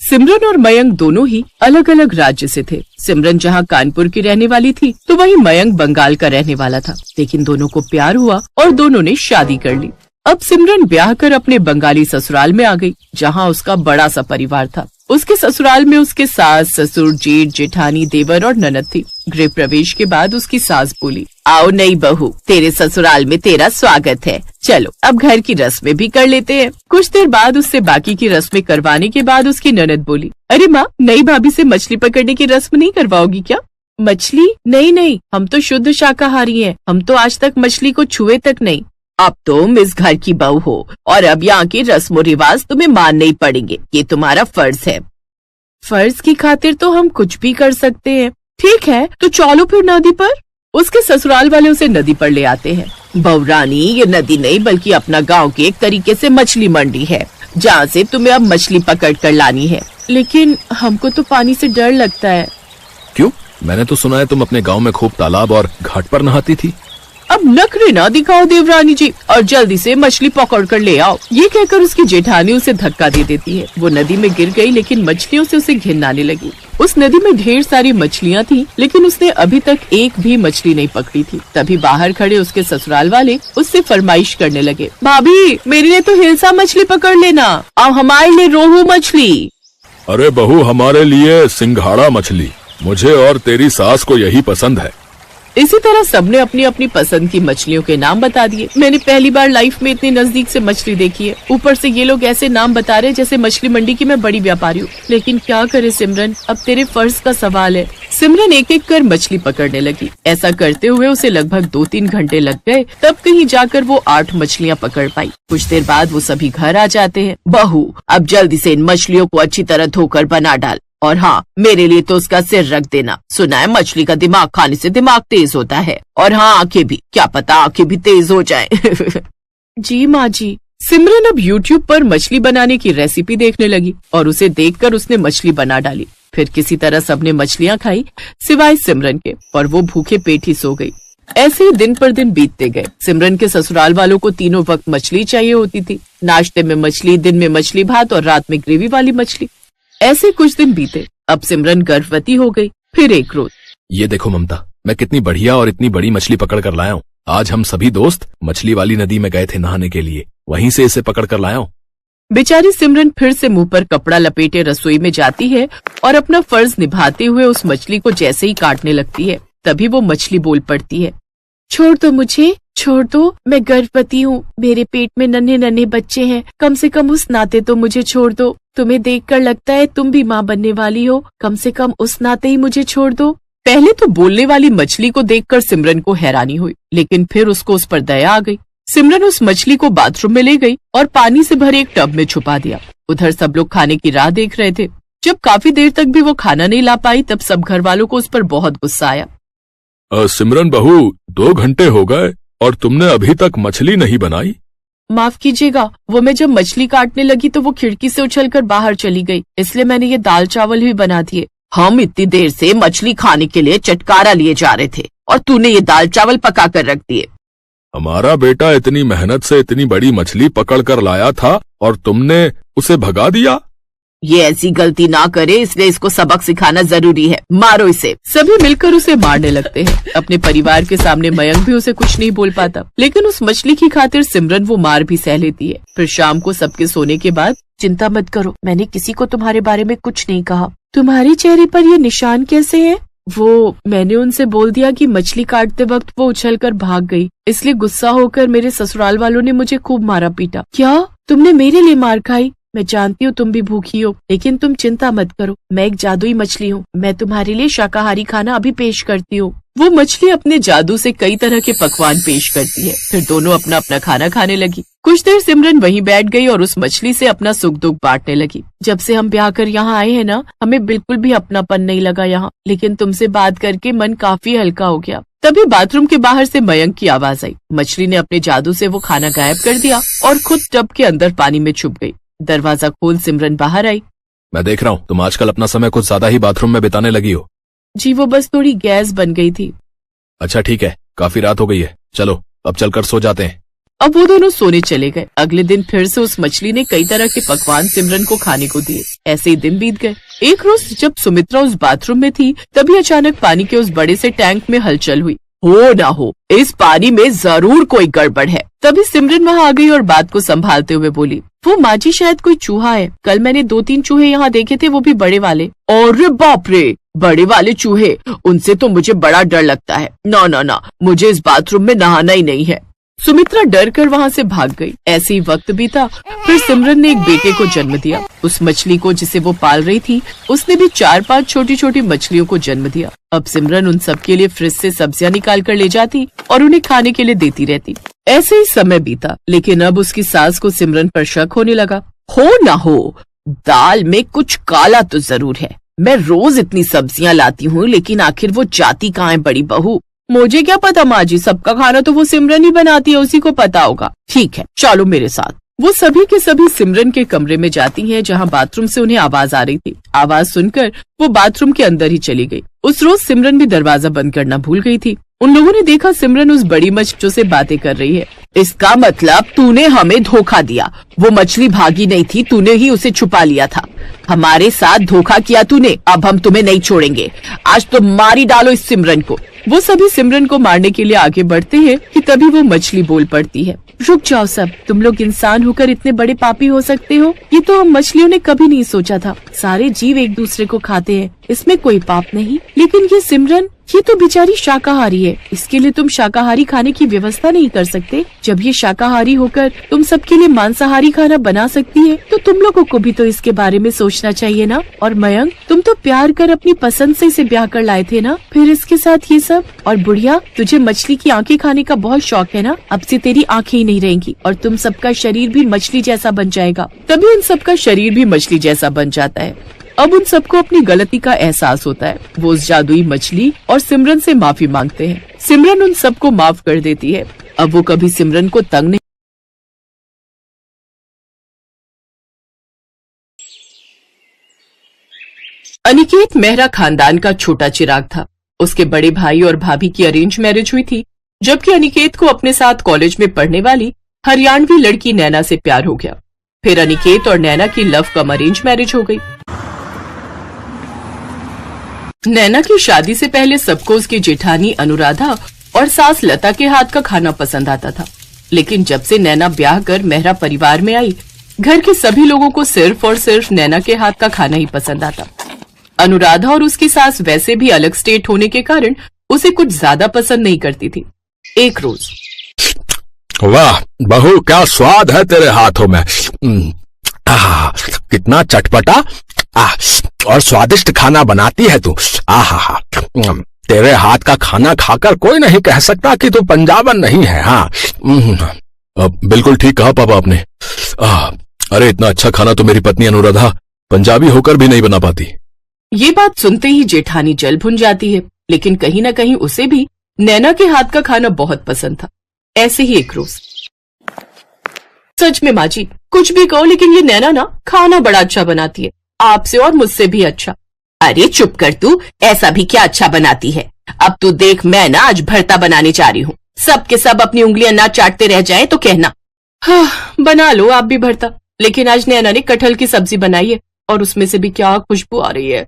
सिमरन और मयंक दोनों ही अलग अलग राज्य से थे। सिमरन जहाँ कानपुर की रहने वाली थी तो वहीं मयंक बंगाल का रहने वाला था। लेकिन दोनों को प्यार हुआ और दोनों ने शादी कर ली। अब सिमरन ब्याह कर अपने बंगाली ससुराल में आ गई, जहाँ उसका बड़ा सा परिवार था। उसके ससुराल में उसके सास, ससुर, जेठ, जेठानी, देवर और ननद थी। गृह प्रवेश के बाद उसकी सास बोली, आओ नई बहू, तेरे ससुराल में तेरा स्वागत है। चलो अब घर की रस्में भी कर लेते हैं। कुछ देर बाद उससे बाकी की रस्में करवाने के बाद उसकी ननद बोली, अरे माँ, नई भाभी से मछली पकड़ने की रस्म नहीं करवाओगी क्या? मछली? नहीं, हम तो शुद्ध शाकाहारी हैं। हम तो आज तक मछली को छुए तक नहीं। अब तुम इस घर की बहू हो और अब यहाँ के रस्मों रिवाज तुम्हें मानने ही पड़ेंगे। ये तुम्हारा फर्ज है। फर्ज की खातिर तो हम कुछ भी कर सकते हैं। ठीक है, तो चलो फिर नदी पर। उसके ससुराल वाले उसे नदी पर ले आते हैं। बहुरानी, ये नदी नहीं बल्कि अपना गांव की एक तरीके से मछली मंडी है, जहाँ से तुम्हें अब मछली पकड़ कर लानी है। लेकिन हमको तो पानी से डर लगता है। क्यों? मैंने तो सुना है तुम अपने गांव में खूब तालाब और घाट पर नहाती थी। अब नखरे ना दिखाओ देवरानी जी, और जल्दी से मछली पकड़ कर ले आओ। ये कहकर उसकी जेठानी उसे धक्का दे देती है। वो नदी में गिर गई, लेकिन मछलियों से उसे घिन आने लगी। उस नदी में ढेर सारी मछलियाँ थी, लेकिन उसने अभी तक एक भी मछली नहीं पकड़ी थी। तभी बाहर खड़े उसके ससुराल वाले उससे फरमाइश करने लगे, भाभी, मेरे लिए तो हिलसा मछली पकड़ लेना और हमारे लिए रोहू मछली। अरे बहू, हमारे लिए सिंघाड़ा मछली। मुझे और तेरी सास को यही पसंद है। इसी तरह सबने अपनी अपनी पसंद की मछलियों के नाम बता दिए। मैंने पहली बार लाइफ में इतनी नजदीक से मछली देखी है। ऊपर से ये लोग ऐसे नाम बता रहे जैसे मछली मंडी की मैं बड़ी व्यापारी हूँ। लेकिन क्या करे सिमरन, अब तेरे फर्ज का सवाल है। सिमरन एक एक कर मछली पकड़ने लगी। ऐसा करते हुए उसे लगभग 2-3 घंटे लग गए। तब कहीं जाकर वो 8 मछलियाँ पकड़ पाई। कुछ देर बाद वो सभी घर आ जाते हैं। बहू, अब जल्दी से इन मछलियों को अच्छी तरह धोकर बना डाल, और हाँ, मेरे लिए तो उसका सिर रख देना। सुना है मछली का दिमाग खाने से दिमाग तेज होता है, और हाँ, आंखें भी, क्या पता आंखें भी तेज हो जाएं। जी माँ जी। सिमरन अब YouTube पर मछली बनाने की रेसिपी देखने लगी और उसे देखकर उसने मछली बना डाली। फिर किसी तरह सबने मछलियाँ खाई सिवाय सिमरन के, और वो भूखे पेट ही सो गई। ऐसे ही दिन पर दिन बीतते गए। सिमरन के ससुराल वालों को तीनों वक्त मछली चाहिए होती थी। नाश्ते में मछली, दिन में मछली भात और रात में ग्रेवी वाली मछली। ऐसे कुछ दिन बीते। अब सिमरन गर्भवती हो गई। फिर एक रोज, ये देखो ममता, मैं कितनी बढ़िया और इतनी बड़ी मछली पकड़ कर लाया हूँ। आज हम सभी दोस्त मछली वाली नदी में गए थे नहाने के लिए, वहीं से इसे पकड़ कर लाया हूँ। बेचारी सिमरन फिर से मुंह पर कपड़ा लपेटे रसोई में जाती है और अपना फर्ज निभाते हुए उस मछली को जैसे ही काटने लगती है, तभी वो मछली बोल पड़ती है, छोड़ दो मुझे, छोड़ दो, मैं गर्भवती हूँ। मेरे पेट में नन्हे नन्हे बच्चे हैं। कम से कम उस नाते तो मुझे छोड़ दो। तुम्हें देखकर लगता है तुम भी माँ बनने वाली हो। कम से कम उस नाते ही मुझे छोड़ दो। पहले तो बोलने वाली मछली को देखकर सिमरन को हैरानी हुई, लेकिन फिर उसको उस पर दया आ गई। सिमरन उस मछली को बाथरूम में ले गई और पानी से भरे एक टब में छुपा दिया। उधर सब लोग खाने की राह देख रहे थे। जब काफी देर तक भी वो खाना नहीं ला पाई, तब सब घर वालों को उस पर बहुत गुस्सा आया। सिमरन बहू, 2 घंटे हो गए और तुमने अभी तक मछली नहीं बनाई। माफ कीजिएगा, वो मैं जब मछली काटने लगी तो वो खिड़की से उछलकर बाहर चली गई, इसलिए मैंने ये दाल चावल भी बना दिए। हम इतनी देर से मछली खाने के लिए चटकारा लिए जा रहे थे और तूने ये दाल चावल पका कर रख दिए। हमारा बेटा इतनी मेहनत से इतनी बड़ी मछली पकड़ कर लाया था और तुमने उसे भगा दिया। ये ऐसी गलती ना करे, इसलिए इसको सबक सिखाना जरूरी है। मारो इसे। सभी मिलकर उसे मारने लगते हैं। अपने परिवार के सामने मयंक भी उसे कुछ नहीं बोल पाता, लेकिन उस मछली की खातिर सिमरन वो मार भी सह लेती है। फिर शाम को सबके सोने के बाद, चिंता मत करो, मैंने किसी को तुम्हारे बारे में कुछ नहीं कहा। तुम्हारे चेहरे पर ये निशान कैसे है? वो मैंने उनसे बोल दिया कि मछली काटते वक्त वो उछलकर भाग गई, इसलिए गुस्सा होकर मेरे ससुराल वालों ने मुझे खूब मारा पीटा। क्या तुमने मेरे लिए मार खाई? मैं जानती हूँ तुम भी भूखी हो, लेकिन तुम चिंता मत करो, मैं एक जादुई मछली हूँ। मैं तुम्हारे लिए शाकाहारी खाना अभी पेश करती हूँ। वो मछली अपने जादू से कई तरह के पकवान पेश करती है। फिर दोनों अपना अपना खाना खाने लगी। कुछ देर सिमरन वहीं बैठ गई और उस मछली से अपना सुख दुख बांटने लगी। जब से हम ब्याह कर यहाँ आए हैं ना, हमें बिल्कुल भी अपनापन नहीं लगा यहाँ, लेकिन तुमसे बात करके मन काफी हल्का हो गया। तभी बाथरूम के बाहर से मयंक की आवाज आई। मछली ने अपने जादू से वो खाना गायब कर दिया और खुद टब के अंदर पानी में छुप गई। दरवाजा खोल सिमरन बाहर आई। मैं देख रहा हूँ तुम आजकल अपना समय कुछ ज्यादा ही बाथरूम में बिताने लगी हो। जी, वो बस थोड़ी गैस बन गई थी। अच्छा ठीक है, काफी रात हो गई है, चलो अब चलकर सो जाते हैं। अब वो दोनों सोने चले गए। अगले दिन फिर से उस मछली ने कई तरह के पकवान सिमरन को खाने को दिए। ऐसे ही दिन बीत गए। एक रोज जब सुमित्रा उस बाथरूम में थी, तभी अचानक पानी के उस बड़े से टैंक में हलचल हुई। हो ना हो, इस पानी में जरूर कोई गड़बड़ है। तभी सिमरन वहाँ आ गई और बात को संभालते हुए बोली, वो माँ जी शायद कोई चूहा है। कल मैंने 2-3 चूहे यहाँ देखे थे, वो भी बड़े वाले। अरे बाप रे, बड़े वाले चूहे, उनसे तो मुझे बड़ा डर लगता है। ना ना ना, मुझे इस बाथरूम में नहाना ही नहीं है। सुमित्रा डर कर वहाँ से भाग गई। ऐसे ही वक्त बीता। फिर सिमरन ने एक बेटे को जन्म दिया। उस मछली को जिसे वो पाल रही थी, उसने भी 4-5 छोटी छोटी मछलियों को जन्म दिया। अब सिमरन उन सब के लिए फ्रिज से सब्जियां निकाल कर ले जाती और उन्हें खाने के लिए देती रहती। ऐसे ही समय बीता, लेकिन अब उसकी सास को सिमरन पर शक होने लगा। हो ना हो, दाल में कुछ काला तो जरूर है। मैं रोज इतनी सब्जियां लाती हूँ, लेकिन आखिर वो जाती कहाँ है बड़ी बहू? मुझे क्या पता माँ जी, सबका खाना तो वो सिमरन ही बनाती है, उसी को पता होगा। ठीक है, चलो मेरे साथ। वो सभी के सभी सिमरन के कमरे में जाती हैं, जहाँ बाथरूम से उन्हें आवाज आ रही थी। आवाज सुनकर वो बाथरूम के अंदर ही चली गई। उस रोज सिमरन भी दरवाजा बंद करना भूल गई थी। उन लोगों ने देखा सिमरन उस बड़ी मछली से बातें कर रही है। इसका मतलब तूने हमें धोखा दिया। वो मछली भागी नहीं थी, तूने ही उसे छुपा लिया था। हमारे साथ धोखा किया तूने। अब हम तुम्हें नहीं छोड़ेंगे। आज तो मारी डालो इस सिमरन को। वो सभी सिमरन को मारने के लिए आगे बढ़ते हैं कि तभी वो मछली बोल पड़ती है, रुक जाओ सब, तुम लोग इंसान होकर इतने बड़े पापी हो सकते हो? ये तो हम मछलियों ने कभी नहीं सोचा था। सारे जीव एक दूसरे को खाते हैं, इसमें कोई पाप नहीं। लेकिन ये सिमरन, ये तो बेचारी शाकाहारी है। इसके लिए तुम शाकाहारी खाने की व्यवस्था नहीं कर सकते? जब ये शाकाहारी होकर तुम सबके लिए मांसाहारी खाना बना सकती है, तो तुम लोगों को भी तो इसके बारे में सोचना चाहिए ना। और मयंक, तुम तो प्यार कर अपनी पसंद से इसे ब्याह कर लाए थे ना, फिर इसके साथ ये सब। और बुढ़िया, तुझे मछली की आंखें खाने का बहुत शौक है ना? अब से तेरी आंखें ही नहीं रहेंगी और तुम सबका शरीर भी मछली जैसा बन जाएगा। तभी उन सबका शरीर भी मछली जैसा बन जाता है। अब उन सबको अपनी गलती का एहसास होता है। वो उस जादुई मछली और सिमरन से माफी मांगते हैं। सिमरन उन सबको माफ कर देती है। अब वो कभी सिमरन को तंग नहीं। अनिकेत मेहरा खानदान का छोटा चिराग था। उसके बड़े भाई और भाभी की अरेंज मैरिज हुई थी, जबकि अनिकेत को अपने साथ कॉलेज में पढ़ने वाली हरियाणवी लड़की नैना से प्यार हो गया। फिर अनिकेत और नैना की लव कम अरेंज मैरिज हो गई। नैना की शादी से पहले सबको उसकी जेठानी अनुराधा और सास लता के हाथ का खाना पसंद आता था, लेकिन जब से नैना ब्याह कर मेहरा परिवार में आई, घर के सभी लोगों को सिर्फ और सिर्फ नैना के हाथ का खाना ही पसंद आता। अनुराधा और उसकी सास वैसे भी अलग स्टेट होने के कारण उसे कुछ ज्यादा पसंद नहीं करती थी। एक रोज, वाह बहू, क्या स्वाद है तेरे हाथों में। कितना चटपटा और स्वादिष्ट खाना बनाती है तू। आहा, तेरे हाथ का खाना खाकर कोई नहीं कह सकता कि तू पंजाबन नहीं है। हाँ, बिल्कुल ठीक कहा पापा आपने। अरे इतना अच्छा खाना तो मेरी पत्नी अनुराधा पंजाबी होकर भी नहीं बना पाती। ये बात सुनते ही जेठानी जल भुन जाती है, लेकिन कहीं न कहीं उसे भी नैना के हाथ का खाना बहुत पसंद था। ऐसे ही एक रोज, सच में माँ जी, कुछ भी कहो, लेकिन ये नैना ना खाना बड़ा अच्छा बनाती है, आपसे और मुझसे भी अच्छा। अरे चुप कर तू, ऐसा भी क्या अच्छा बनाती है। अब तू देख, मैं ना आज भरता बनाने जा रही हूँ। सब के सब अपनी उंगलियां ना चाटते रह जाए तो कहना। हाँ, बना लो आप भी भरता, लेकिन आज नैना ने कटहल की सब्जी बनाई है और उसमें से भी क्या खुशबू आ रही है।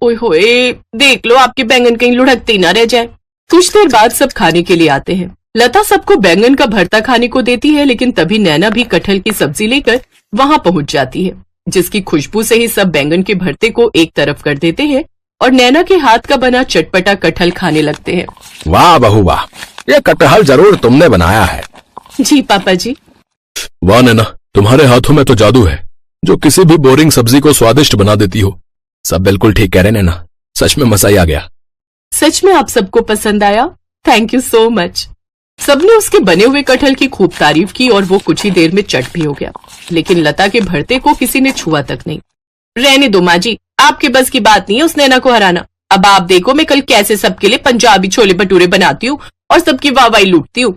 ओए होए, देख लो आपके बैंगन कहीं लुढ़कते ही ना रह जाए। कुछ देर बाद सब खाने के लिए आते हैं। लता सबको बैंगन का भरता खाने को देती है, लेकिन तभी नैना भी कटहल की सब्जी लेकर वहाँ पहुंच जाती है, जिसकी खुशबू से ही सब बैंगन के भरते को एक तरफ कर देते हैं और नैना के हाथ का बना चटपटा कटहल खाने लगते हैं। वाह बहू वाह, ये कटहल जरूर तुमने बनाया है। जी पापा जी। वाह नैना, तुम्हारे हाथों में तो जादू है जो किसी भी बोरिंग सब्जी को स्वादिष्ट बना देती हो। सब बिल्कुल ठीक कह रहे नैना, सच में मजा ही आ गया। सच में आप सबको पसंद आया? Thank you so much. सबने उसके बने हुए कटहल की खूब तारीफ की और वो कुछ ही देर में चट भी हो गया, लेकिन लता के भरते को किसी ने छुआ तक नहीं। रहने दो माँ जी, आपके बस की बात नहीं है उस नैना को हराना। अब आप देखो मैं कल कैसे सबके लिए पंजाबी छोले भटूरे बनाती हूँ और सबकी वाहवाही लूटती हूँ।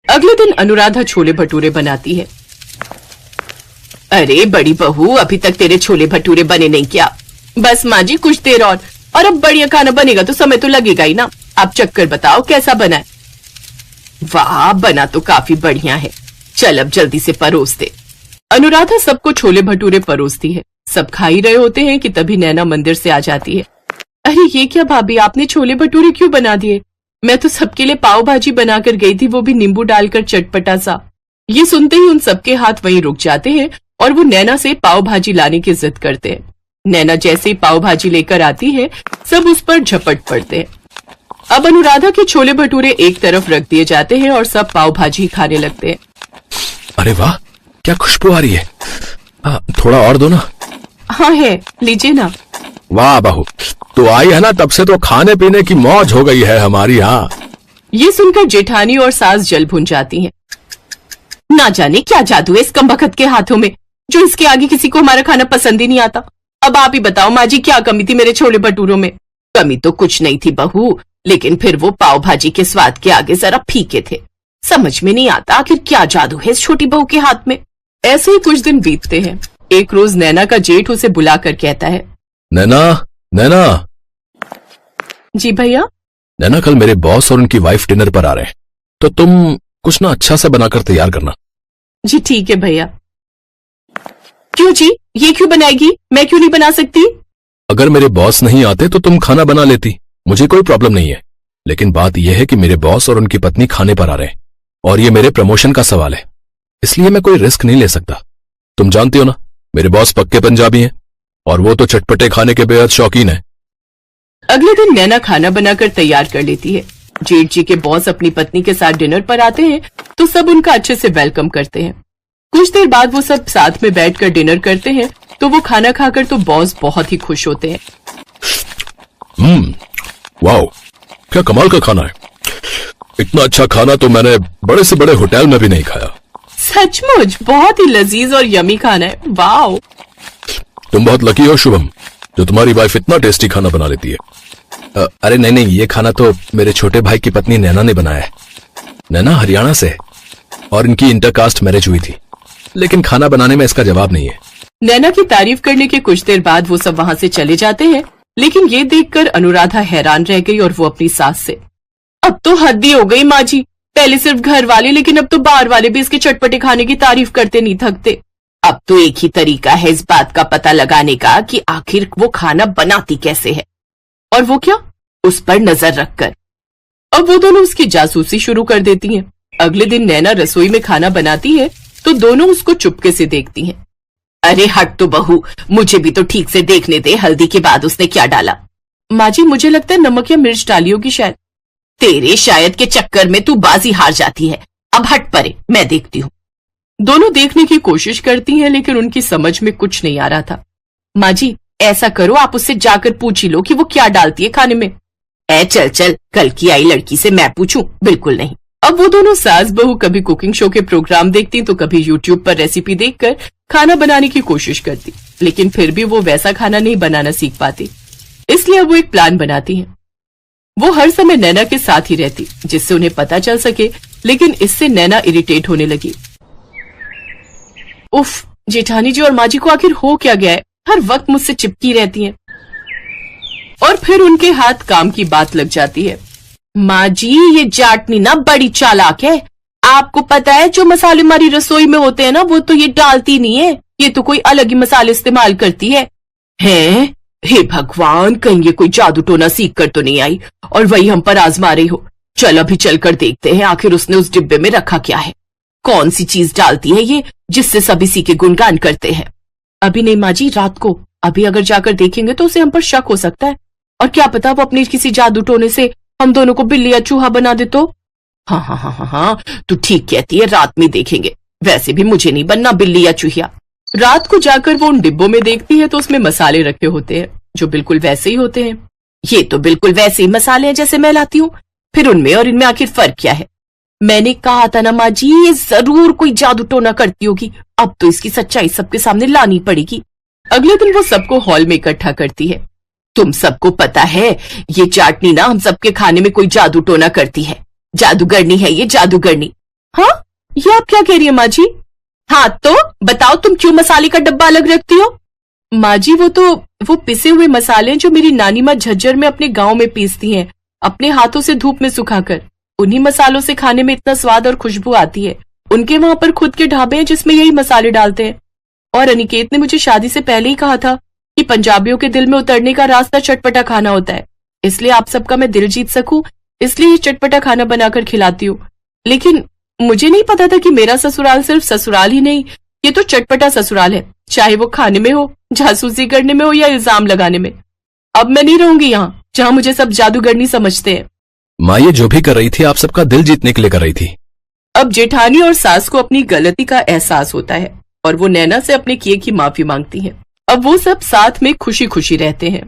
अगले दिन अनुराधा छोले भटूरे बनाती है। अरे बड़ी बहू, अभी तक तेरे छोले भटूरे बने नहीं क्या? बस माँ जी कुछ देर और अब बढ़िया खाना बनेगा तो समय तो लगेगा ही ना। आप चक्कर बताओ कैसा बना है। वाह, बना तो काफी बढ़िया है। चल अब जल्दी से परोस दे। अनुराधा सबको छोले भटूरे परोसती है। सब खा ही रहे होते हैं कि तभी नैना मंदिर से आ जाती है। अरे ये क्या भाभी, आपने छोले भटूरे क्यों बना दिए? मैं तो सबके लिए पाव भाजी बनाकर गई थी, वो भी नींबू डालकर चटपटा सा। ये सुनते ही उन सबके हाथ वहीं रुक जाते हैं और वो नैना से पाव भाजी लाने की जिद करते हैं। नैना जैसे ही पाव भाजी लेकर आती है, सब उस पर झपट पड़ते हैं। अब अनुराधा के छोले भटूरे एक तरफ रख दिए जाते हैं और सब पाव भाजी खाने लगते हैं। अरे वाह, क्या खुशबू आ रही है। थोड़ा और दो ना। हाँ है, लीजिए ना। वाह बहू, तो आई है ना, तब से तो खाने पीने की मौज हो गई है हमारी यहाँ। ये सुनकर जेठानी और सास जल भुन जाती हैं। ना जाने क्या जादू है इस कमबख्त के हाथों में, जो इसके आगे किसी को हमारा खाना पसंद ही नहीं आता। अब आप ही बताओ माँ जी, क्या कमी थी मेरे छोले भटूरों में? कमी तो कुछ नहीं थी बहू, लेकिन फिर वो पाव भाजी के स्वाद के आगे जरा फीके थे। समझ में नहीं आता आखिर क्या जादू है इस छोटी बहू के हाथ में। ऐसे ही कुछ दिन बीतते हैं। एक रोज नैना का जेठ उसे बुलाकर कहता है, नैना, नैना। जी भैया। नैना, कल मेरे बॉस और उनकी वाइफ डिनर पर आ रहे हैं, तो तुम कुछ ना अच्छा सा बनाकर तैयार करना। जी ठीक है भैया। क्यों जी, ये क्यों बनाएगी? मैं क्यों नहीं बना सकती? अगर मेरे बॉस नहीं आते तो तुम खाना बना लेती, मुझे कोई प्रॉब्लम नहीं है। लेकिन बात यह है कि मेरे बॉस और उनकी पत्नी खाने पर आ रहे हैं और ये मेरे प्रमोशन का सवाल है, इसलिए मैं कोई रिस्क नहीं ले सकता। तुम जानती हो ना, मेरे बॉस पक्के पंजाबी हैं और वो तो चटपटे खाने के बेहद शौकीन है। अगले दिन नैना खाना बनाकर तैयार कर लेती है। जेठ जी के बॉस अपनी पत्नी के साथ डिनर पर आते हैं तो सब उनका अच्छे से वेलकम करते हैं। कुछ देर बाद वो सब साथ में बैठकर डिनर करते हैं तो वो खाना खाकर तो बॉस बहुत ही खुश होते हैं। वाओ, क्या कमाल का खाना है। इतना अच्छा खाना तो मैंने बड़े से बड़े होटल में भी नहीं खाया। सचमुच बहुत ही लजीज और यमी खाना है। वाओ, तुम बहुत लकी हो शुभम, जो तुम्हारी वाइफ इतना टेस्टी खाना बना लेती है। अरे नहीं, ये खाना तो मेरे छोटे भाई की पत्नी नैना ने बनाया है। नैना हरियाणा से है और इनकी इंटरकास्ट मैरिज हुई थी, लेकिन खाना बनाने में इसका जवाब नहीं है। नैना की तारीफ करने के कुछ देर बाद वो सब वहाँ से चले जाते हैं, लेकिन ये देखकर अनुराधा हैरान रह गई और वो अपनी सास से, अब तो हद ही हो गई माँ जी। पहले सिर्फ घर वाले, लेकिन अब तो बाहर वाले भी इसके चटपटे खाने की तारीफ करते नहीं थकते। अब तो एक ही तरीका है इस बात का पता लगाने का कि आखिर वो खाना बनाती कैसे है, और वो क्या, उस पर नजर रखकर। अब वो दोनों उसकी जासूसी शुरू कर देती हैं। अगले दिन नैना रसोई में खाना बनाती है तो दोनों उसको चुपके से देखती हैं। अरे हट तो बहू, मुझे भी तो ठीक से देखने दे, हल्दी के बाद उसने क्या डाला? माँ जी, मुझे लगता है नमक या मिर्च डाली होगी शायद। तेरे शायद के चक्कर में तू बाजी हार जाती है। अब हट परे, मैं देखती हूँ। दोनों देखने की कोशिश करती हैं, लेकिन उनकी समझ में कुछ नहीं आ रहा था। माँ जी, ऐसा करो, आप उससे जाकर पूछ ही लो कि वो क्या डालती है खाने में। चल, कल की आई लड़की से मैं पूछूं? बिल्कुल नहीं। अब वो दोनों सास बहू कभी कुकिंग शो के प्रोग्राम देखती तो कभी यूट्यूब पर रेसिपी देखकर खाना बनाने की कोशिश करती, लेकिन फिर भी वो वैसा खाना नहीं बनाना सीख पाती। इसलिए अब वो एक प्लान बनाती हैं। वो हर समय नैना के साथ ही रहती, जिससे उन्हें पता चल सके, लेकिन इससे नैना इरिटेट होने लगी। उफ, जेठानी जी और माँ जी को आखिर हो क्या गया है, हर वक्त मुझसे चिपकी रहती हैं। और फिर उनके हाथ काम की बात लग जाती है। माँ जी, ये जाटनी ना बड़ी चालाक है। आपको पता है जो मसाले हमारी रसोई में होते हैं ना, वो तो ये डालती नहीं है, ये तो कोई अलग ही मसाले इस्तेमाल करती है। हैं? हे भगवान, कहीं ये कोई जादू टोना सीख कर तो नहीं आई और वही हम पर आजमा रही हो। चल अभी चलकर देखते हैं आखिर उसने उस डिब्बे में रखा क्या है। कौन सी चीज डालती है ये, जिससे सब इसी के गुणगान करते हैं। अभी नहीं माँ जी, रात को। अभी अगर जाकर देखेंगे तो उसे हम पर शक हो सकता है, और क्या पता वो अपने किसी जादू टोने से हम दोनों को बिल्ली या चूहा बना दे तो। हाँ, तू ठीक कहती है, रात में देखेंगे। वैसे भी मुझे नहीं बनना बिल्ली या चूहिया। रात को जाकर वो उन डिब्बों में देखती है तो उसमें मसाले रखे होते हैं, जो बिल्कुल वैसे ही होते हैं। ये तो बिल्कुल वैसे ही मसाले हैं जैसे मैं लाती हूँ, फिर उनमें और इनमें आखिर फर्क क्या है? मैंने कहा था ना माँ जी, ये जरूर कोई जादू टोना करती होगी। अब तो इसकी सच्चाई सबके सामने लानी पड़ेगी। अगले दिन वो सबको हॉल में इकट्ठा करती है। तुम सबको पता है ये चाटनी ना हम सबके खाने में कोई जादू टोना करती है। जादूगरनी है ये, जादूगरनी। हाँ, ये आप क्या कह रही है माँ जी? हाँ तो बताओ, तुम क्यों मसाले का डब्बा अलग रखती हो? माँ जी, वो पिसे हुए मसाले जो मेरी नानी माँ झज्जर में अपने गांव में पीसती हैं, अपने हाथों से धूप में सुखाकर। उन्हीं मसालों से खाने में इतना स्वाद और खुशबू आती है। उनके वहां पर खुद के ढाबे हैं जिसमें यही मसाले डालते हैं। और अनिकेत ने मुझे शादी से पहले ही कहा था कि पंजाबियों के दिल में उतरने का रास्ता चटपटा खाना होता है, इसलिए आप सबका मैं दिल जीत सकूं, इसलिए ये चटपटा खाना बनाकर खिलाती हूँ। लेकिन मुझे नहीं पता था कि मेरा ससुराल सिर्फ ससुराल ही नहीं, ये तो चटपटा ससुराल है, चाहे वो खाने में हो, जासूसी करने में हो या इल्जाम लगाने में। अब मैं नहीं रहूंगी यहाँ जहाँ मुझे सब जादूगरनी समझते हैं। माँ ये जो भी कर रही थी आप सबका दिल जीतने के लिए कर रही थी। अब जेठानी और सास को अपनी गलती का एहसास होता है और वो नैना से अपने किए की माफी मांगती हैं। अब वो सब साथ में खुशी खुशी रहते हैं।